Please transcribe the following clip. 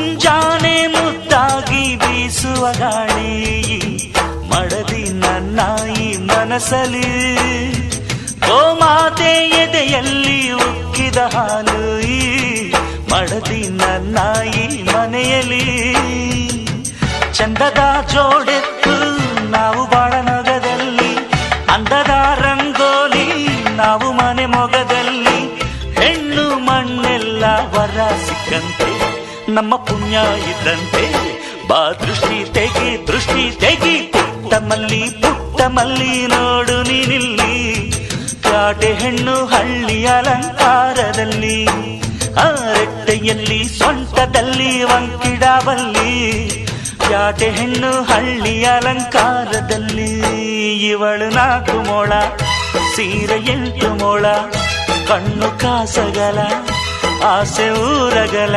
ಮುಂಜಾನೆ ಮುದ್ದಾಗಿ ಬೀಸುವ ಗಾಳಿ ಮಡದಿ ನನ್ನ ಈ ಮನಸಲಿ ಗೋಮಾತೆ ಎದೆಯಲ್ಲಿ ಉಕ್ಕಿದ ಹಾಲು ಈ ಮಡದಿ ನನ್ನ ಈ ಮನೆಯಲ್ಲಿ ಚಂದದ ಜೋಡೆತ್ತು ನಾವು ಬಾಳ ನಗದಲ್ಲಿ ಅಂದದ ರಂಗೋಲಿ ನಾವು ಮನೆ ಮೊಗದಲ್ಲಿ ಹೆಣ್ಣು ಮಣ್ಣೆಲ್ಲ ವರ ಸಿಕ್ಕಂತೆ ನಮ್ಮ ಪುಣ್ಯ ಇದ್ದಂತೆ ಬಾ ದೃಷ್ಟಿ ತೆಗಿ ಪುಟ್ಟ ಮಲ್ಲಿ ನೋಡು ನೀನಿಲ್ಲಿ ಕಾಟೆ ಹೆಣ್ಣು ಹಳ್ಳಿ ಅಲಂಕಾರದಲ್ಲಿ ರೆಟ್ಟೆಯಲ್ಲಿ ಸೊಂಟದಲ್ಲಿ ವಂಕಿಡಬಲ್ಲಿ ಯಾಟೆ ಹೆಣ್ಣು ಹಳ್ಳಿ ಅಲಂಕಾರದಲ್ಲಿ ಇವಳು 4 ಮೊಳ ಸೀರೆ 8 ಮೊಳ ಕಣ್ಣು ಕಾಸಗಲ ಆಸೆ ಊರಗಲ